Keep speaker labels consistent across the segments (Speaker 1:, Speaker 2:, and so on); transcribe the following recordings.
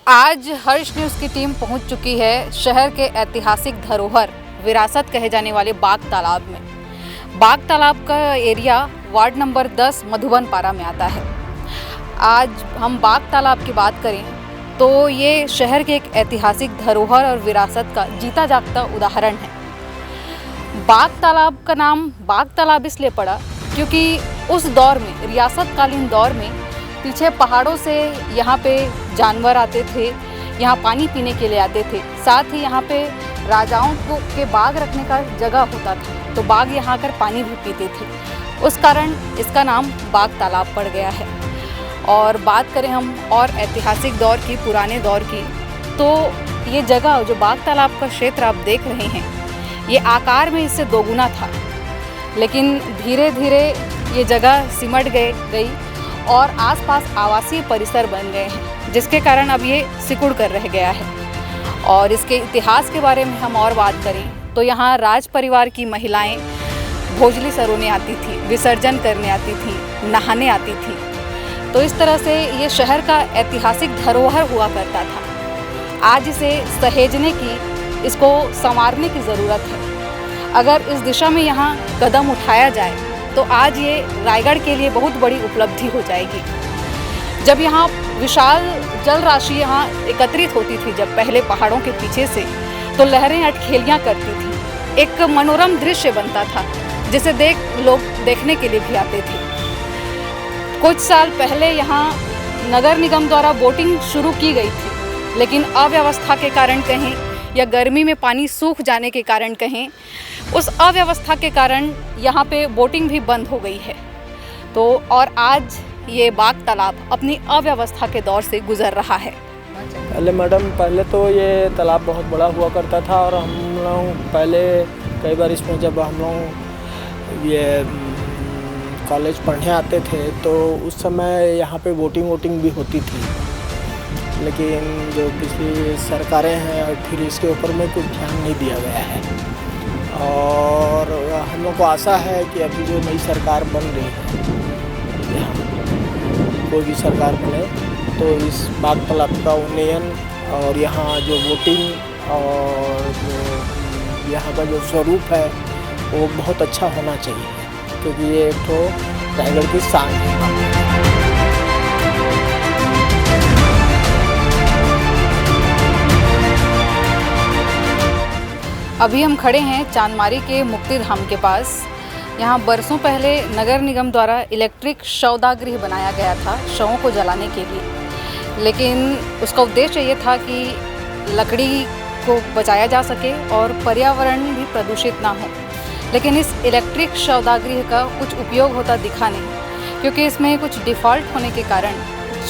Speaker 1: आज हर्ष न्यूज़ की टीम पहुंच चुकी है शहर के ऐतिहासिक धरोहर विरासत कहे जाने वाले बाग तालाब में। बाग तालाब का एरिया वार्ड नंबर 10 मधुबन पारा में आता है। आज हम बाग तालाब की बात करें तो ये शहर के एक ऐतिहासिक धरोहर और विरासत का जीता जागता उदाहरण है। बाग तालाब का नाम बाग तालाब इसलिए पड़ा क्योंकि उस दौर में, रियासतकालीन दौर में, पीछे पहाड़ों से यहाँ पे जानवर आते थे, यहाँ पानी पीने के लिए आते थे। साथ ही यहाँ पे राजाओं को के बाग रखने का जगह होता था, तो बाग यहाँ आकर पानी भी पीते थे। उस कारण इसका नाम बाग तालाब पड़ गया है। और बात करें हम और ऐतिहासिक दौर की, पुराने दौर की, तो ये जगह जो बाग तालाब का क्षेत्र आप देख रहे हैं, ये आकार में इससे दोगुना था, लेकिन धीरे धीरे ये जगह सिमट गई और आसपास आवासीय परिसर बन गए हैं, जिसके कारण अब ये सिकुड़ कर रह गया है। और इसके इतिहास के बारे में हम और बात करें तो यहाँ राज परिवार की महिलाएं भोजली सरोने आती थी, विसर्जन करने आती थी, नहाने आती थी। तो इस तरह से ये शहर का ऐतिहासिक धरोहर हुआ करता था। आज इसे सहेजने की, इसको संवारने की ज़रूरत है। अगर इस दिशा में यहाँ कदम उठाया जाए तो आज ये रायगढ़ के लिए बहुत बड़ी उपलब्धि हो जाएगी। जब यहाँ विशाल जल राशि यहाँ एकत्रित होती थी, जब पहले पहाड़ों के पीछे से, तो लहरें अटखेलियाँ करती थी। एक मनोरम दृश्य बनता था जिसे लोग देखने के लिए भी आते थे। कुछ साल पहले यहाँ नगर निगम द्वारा बोटिंग शुरू की गई थी, लेकिन अव्यवस्था के कारण कहें या गर्मी में पानी सूख जाने के कारण कहें, उस अव्यवस्था के कारण यहाँ पे बोटिंग भी बंद हो गई है। तो और आज ये बाग तालाब अपनी अव्यवस्था के दौर से गुजर रहा है।
Speaker 2: पहले तो ये तालाब बहुत बड़ा हुआ करता था और हम लोग पहले कई बार इसमें जब हम लोग ये कॉलेज पढ़ने आते थे तो उस समय यहाँ पे बोटिंग भी होती थी, लेकिन जो पिछली सरकारें हैं और फिर इसके ऊपर में कुछ ध्यान नहीं दिया गया है। और हम लोग को आशा है कि अभी जो नई सरकार बन रही है, कोई भी सरकार बने, तो इस बाग तालाब का उन्नयन और यहाँ जो बोटिंग और जो यहाँ का जो स्वरूप है वो बहुत अच्छा होना चाहिए, क्योंकि ये एक तो रायगढ़ की शान है।
Speaker 1: अभी हम खड़े हैं चांदमारी के मुक्ति धाम के पास। यहाँ बरसों पहले नगर निगम द्वारा इलेक्ट्रिक शवदाह बनाया गया था शवों को जलाने के लिए, लेकिन उसका उद्देश्य ये था कि लकड़ी को बचाया जा सके और पर्यावरण भी प्रदूषित ना हो। लेकिन इस इलेक्ट्रिक शवदाह का कुछ उपयोग होता दिखा नहीं, क्योंकि इसमें कुछ डिफ़ॉल्ट होने के कारण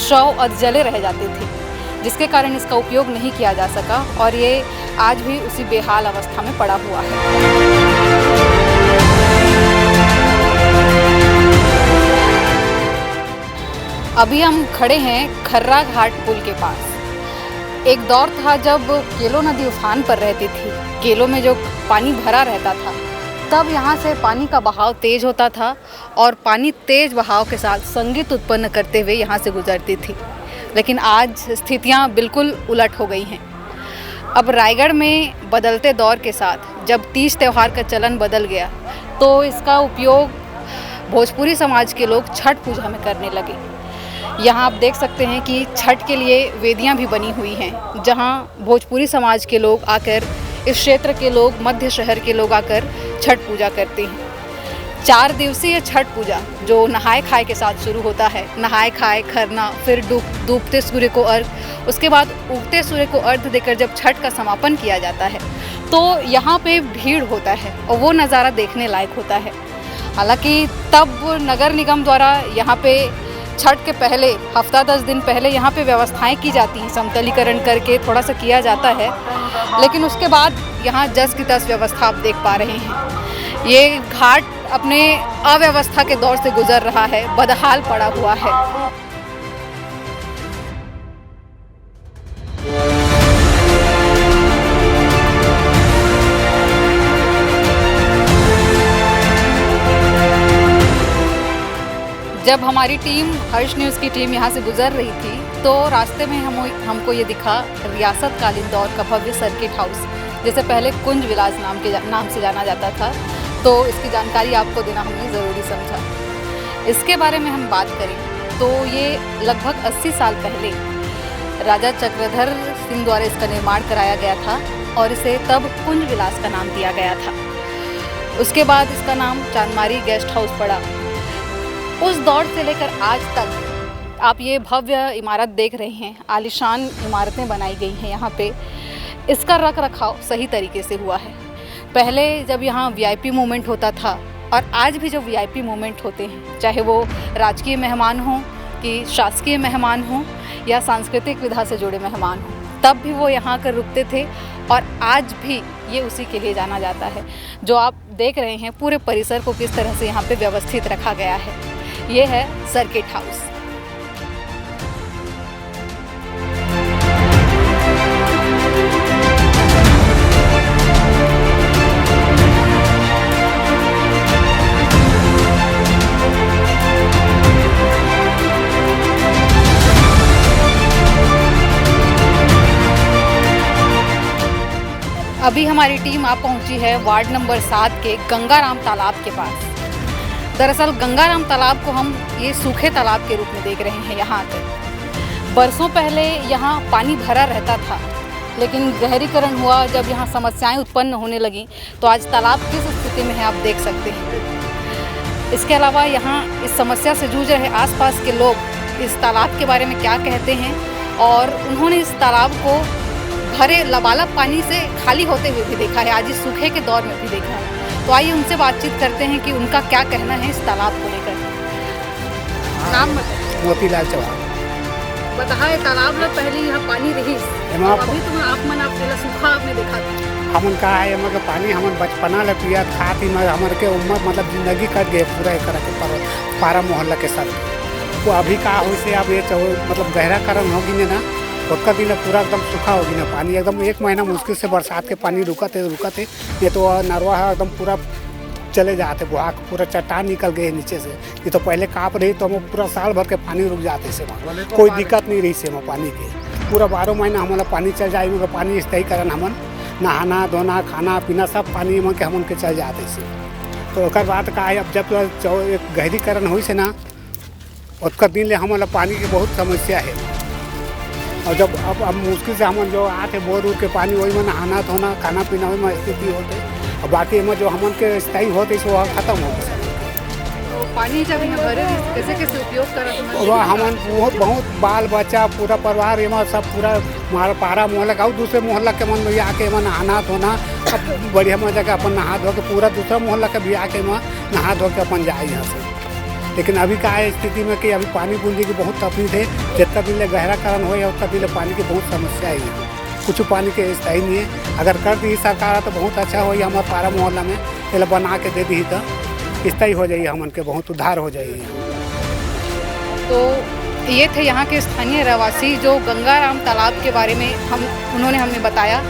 Speaker 1: शव अधजले रह जाते थे, जिसके कारण इसका उपयोग नहीं किया जा सका और ये आज भी उसी बेहाल अवस्था में पड़ा हुआ है। अभी हम खड़े हैं खर्रा घाट पुल के पास। एक दौर था जब केलो नदी उफान पर रहती थी, केलो में जो पानी भरा रहता था, तब यहाँ से पानी का बहाव तेज होता था और पानी तेज बहाव के साथ संगीत उत्पन्न करते हुए यहाँ से गुजरती थी। लेकिन आज स्थितियाँ बिल्कुल उलट हो गई हैं। अब रायगढ़ में बदलते दौर के साथ जब तीज त्यौहार का चलन बदल गया, तो इसका उपयोग भोजपुरी समाज के लोग छठ पूजा में करने लगे। यहाँ आप देख सकते हैं कि छठ के लिए वेदियाँ भी बनी हुई हैं, जहाँ भोजपुरी समाज के लोग आकर, इस क्षेत्र के लोग, मध्य शहर के लोग आकर छठ पूजा करते हैं। 4 दिवसीय छठ पूजा जो नहाए खाए के साथ शुरू होता है, नहाए खाए, खरना, फिर डूबते सूर्य को अर्घ, उसके बाद उगते सूर्य को अर्घ देकर जब छठ का समापन किया जाता है, तो यहाँ पे भीड़ होता है और वो नज़ारा देखने लायक होता है। हालांकि तब नगर निगम द्वारा यहाँ पे छठ के पहले हफ्ता 10 दिन पहले यहाँ पे व्यवस्थाएं की जाती हैं, समतलीकरण करके थोड़ा सा किया जाता है, लेकिन उसके बाद यहाँ जस की तस व्यवस्था आप देख पा रहे हैं। ये घाट अपने अव्यवस्था के दौर से गुजर रहा है, बदहाल पड़ा हुआ है। जब हमारी टीम हर्ष न्यूज़ की टीम यहाँ से गुजर रही थी तो रास्ते में हमको ये दिखा रियासत कालीन दौर का भव्य सर्किट हाउस, जैसे पहले कुंज विलास नाम से जाना जाता था। तो इसकी जानकारी आपको देना हमने ज़रूरी समझा। इसके बारे में हम बात करें तो ये लगभग 80 साल पहले राजा चक्रधर सिंह द्वारा इसका निर्माण कराया गया था और इसे तब कुंज विलास का नाम दिया गया था। उसके बाद इसका नाम चांदमारी गेस्ट हाउस पड़ा। उस दौर से लेकर आज तक आप ये भव्य इमारत देख रहे हैं, आलीशान इमारतें बनाई गई हैं यहाँ पे। इसका रख रखाव सही तरीके से हुआ है। पहले जब यहाँ वीआईपी मूवमेंट होता था और आज भी जो वीआईपी मूवमेंट होते हैं, चाहे वो राजकीय मेहमान हों कि शासकीय मेहमान हों या सांस्कृतिक विधा से जुड़े मेहमान हों, तब भी वो यहाँ आकर रुकते थे और आज भी ये उसी के लिए जाना जाता है। जो आप देख रहे हैं पूरे परिसर को किस तरह से यहाँ पे व्यवस्थित रखा गया है, ये है सर्किट हाउस। अभी हमारी टीम आप पहुंची है वार्ड नंबर 7 के गंगाराम तालाब के पास। दरअसल गंगाराम तालाब को हम ये सूखे तालाब के रूप में देख रहे हैं। यहाँ पे बरसों पहले यहाँ पानी भरा रहता था, लेकिन गहरीकरण हुआ, जब यहाँ समस्याएं उत्पन्न होने लगी तो आज तालाब किस स्थिति में है आप देख सकते हैं। इसके अलावा यहाँ इस समस्या से जूझ रहे आसपास के लोग इस तालाब के बारे में क्या कहते हैं और उन्होंने इस तालाब को भरे लबालब पानी से खाली होते हुए भी देखा है, आज इस सूखे के दौर में भी देखा है। तो आइए उनसे बातचीत करते हैं कि उनका क्या कहना है इस तालाब को लेकर। नाम बताइए।
Speaker 3: मोतीलाल चौहान।
Speaker 1: बताए तालाब में पहले यहाँ पानी रही, अभी तो आप पहले सूखा आपने देखा था।
Speaker 3: हमन का है हमन का पानी हमन बचपना ले पिया खाती में हमन के उम्र मतलब जिंदगी कट गए पूरा एक के पारा मोहल्ला के साथ। तो अभी का हो से अब ये मतलब गहराकरण होगी ना, उसका दिन पूरा एकदम सूखा होगी ना, पानी एकदम 1 महीना मुश्किल से बरसात के पानी रुका थे। ये तो नरवा है एकदम पूरा चले जाते, बुहा पूरा चट्टान निकल गए नीचे से। ये तो पहले काँप रही तो हम पूरा साल भर के पानी रुक जाते से वहाँ, कोई दिक्कत नहीं रही से वहाँ पानी की। पूरा 12 महीना हमारा पानी चल जाए, मगर पानी स्थायी कारण हमन नहाना धोना खाना पीना सब पानी में के हमन के चल जाते से। तो एक बात का है, अब जब एक गहरीकरण हुई से ना, उसका दिन ले हमारा पानी की बहुत समस्या है। और जब अब मुश्किल से हम जो आते बोर उर के पानी वही में नहाना धोना खाना पीना वही में स्थिति होते, और बाकी में जो हमन के स्थायी होते वो खत्म हो गए।
Speaker 1: तो पानी जब यहाँ भरे कैसे कैसे उपयोग करते
Speaker 3: वह हमन बहुत बाल बच्चा पूरा परिवार एमा सब पूरा हमारा पारा मोहल्ला का और दूसरे मोहल्ला के मन में आके एमा नहाना धोना बढ़िया मजा के अपन नहा धो के पूरा दूसरा मोहल्ला के भी आके एमा नहा धो के अपन जाए यहाँ से। लेकिन अभी का है स्थिति में कि अभी पानी बूंदी की बहुत तकलीफ है। जितना दिन गहराकरण हो या उतना दिन पानी की बहुत समस्या है, कुछ पानी के स्थायी नहीं है। अगर कर दी सरकार तो बहुत अच्छा हो, हमारे पारा मोहल्ला में पहले बना के दे दी तो स्थायी हो जाइए, हमन के बहुत उद्धार हो जाइए।
Speaker 1: तो ये थे यहाँ के स्थानीय रहवासी जो गंगाराम तालाब के बारे में उन्होंने हमें बताया।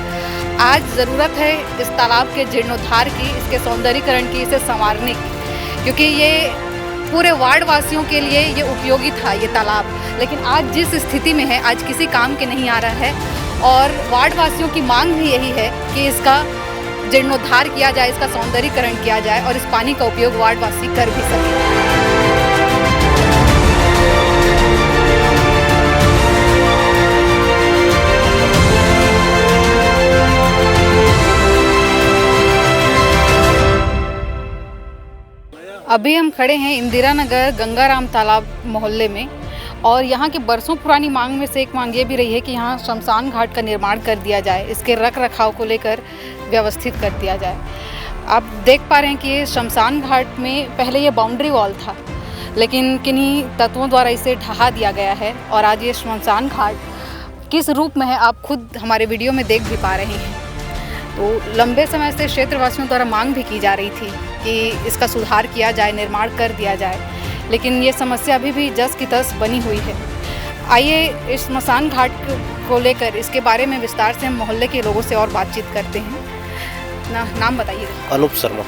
Speaker 1: आज ज़रूरत है इस तालाब के जीर्णोद्धार की, इसके सौंदर्यीकरण की, इसे संवारने की, क्योंकि ये पूरे वार्ड वासियों के लिए ये उपयोगी था ये तालाब। लेकिन आज जिस स्थिति में है, आज किसी काम के नहीं आ रहा है और वार्ड वासियों की मांग भी यही है कि इसका जीर्णोद्धार किया जाए, इसका सौंदर्यीकरण किया जाए और इस पानी का उपयोग वार्ड वासी कर भी सकें। अभी हम खड़े हैं इंदिरा नगर गंगाराम तालाब मोहल्ले में और यहाँ की बरसों पुरानी मांग में से एक मांग ये भी रही है कि यहाँ शमशान घाट का निर्माण कर दिया जाए, इसके रख रखाव को लेकर व्यवस्थित कर दिया जाए। आप देख पा रहे हैं कि ये शमशान घाट में पहले ये बाउंड्री वॉल था, लेकिन किन्हीं तत्वों द्वारा इसे ढहा दिया गया है और आज ये शमशान घाट किस रूप में है आप खुद हमारे वीडियो में देख भी पा रहे हैं। तो लंबे समय से क्षेत्रवासियों द्वारा मांग भी की जा रही थी कि इसका सुधार किया जाए, निर्माण कर दिया जाए, लेकिन ये समस्या अभी भी जस की तस बनी हुई है। आइए इस शमशान घाट को लेकर इसके बारे में विस्तार से हम मोहल्ले के लोगों से और बातचीत करते हैं। नाम बताइए।
Speaker 4: अनूप शर्मा।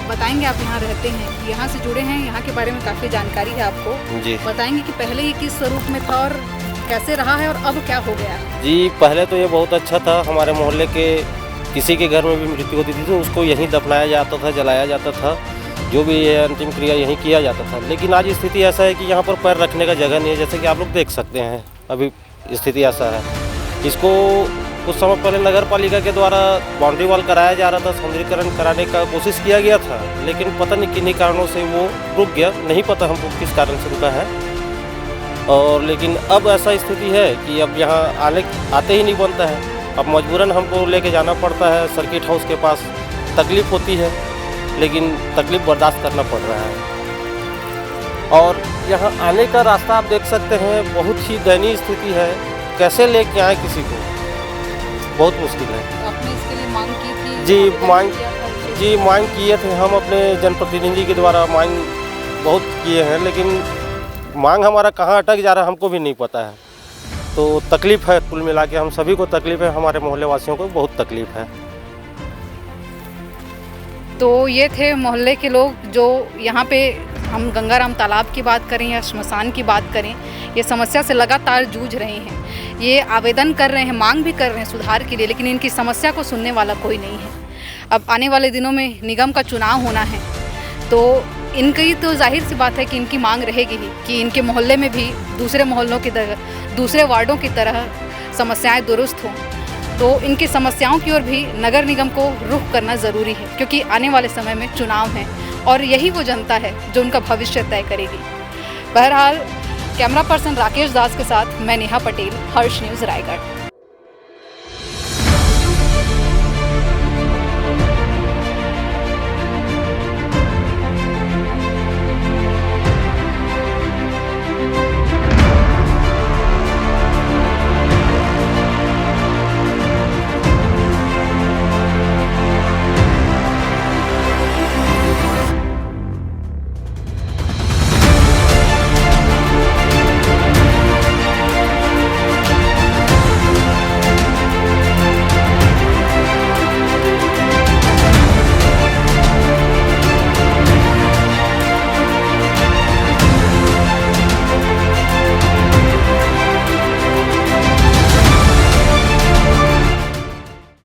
Speaker 1: बताएंगे, आप यहाँ रहते हैं, यहाँ से जुड़े हैं, यहाँ के बारे में काफ़ी जानकारी है आपको।
Speaker 4: जी
Speaker 1: बताएंगे कि पहले ये किस स्वरूप में था और कैसे रहा है और अब क्या हो गया है।
Speaker 4: जी, पहले तो ये बहुत अच्छा था। हमारे मोहल्ले के किसी के घर में भी मृत्यु होती थी तो उसको यहीं दफनाया जाता था, जलाया जाता था, जो भी ये अंतिम क्रिया यहीं किया जाता था। लेकिन आज स्थिति ऐसा है कि यहाँ पर पैर रखने का जगह नहीं है, जैसे कि आप लोग देख सकते हैं। अभी स्थिति ऐसा है, इसको कुछ समय पहले नगर पालिका के द्वारा बाउंड्री वॉल कराया जा रहा था, सौंदर्यीकरण कराने का कोशिश किया गया था, लेकिन पता नहीं किन्हीं कारणों से वो रुक गया। नहीं पता हमको किस कारण से रुका है। और लेकिन अब ऐसा स्थिति है कि अब यहाँ आते ही नहीं बनता है। अब मजबूरन हमको लेके जाना पड़ता है सर्किट हाउस के पास। तकलीफ़ होती है, लेकिन तकलीफ़ बर्दाश्त करना पड़ रहा है। और यहाँ आने का रास्ता आप देख सकते हैं, बहुत ही दयनीय स्थिति है। कैसे लेके आए किसी को, बहुत मुश्किल है।
Speaker 1: आपने इसके लिए मांग की थी?
Speaker 4: जी मांग किए थे हम अपने जनप्रतिनिधि के द्वारा, मांग बहुत किए हैं, लेकिन मांग हमारा कहाँ अटक जा रहा है हमको भी नहीं पता है। तो तकलीफ़ है, कुल मिला के हम सभी को तकलीफ़ है, हमारे मोहल्ले वासियों को बहुत तकलीफ़ है।
Speaker 1: तो ये थे मोहल्ले के लोग जो यहाँ पे, हम गंगाराम तालाब की बात करें या श्मशान की बात करें, ये समस्या से लगातार जूझ रहे हैं। ये आवेदन कर रहे हैं, मांग भी कर रहे हैं सुधार के लिए, लेकिन इनकी समस्या को सुनने वाला कोई नहीं है। अब आने वाले दिनों में निगम का चुनाव होना है, तो इनकी तो जाहिर सी बात है कि इनकी मांग रहेगी ही कि इनके मोहल्ले में भी दूसरे मोहल्लों की तरह, दूसरे वार्डों की तरह समस्याएं दुरुस्त हों। तो इनकी समस्याओं की ओर भी नगर निगम को रुख करना ज़रूरी है, क्योंकि आने वाले समय में चुनाव है और यही वो जनता है जो उनका भविष्य तय करेगी। बहरहाल कैमरा पर्सन राकेश दास के साथ मैं नेहा पटेल, हर्ष न्यूज़ रायगढ़।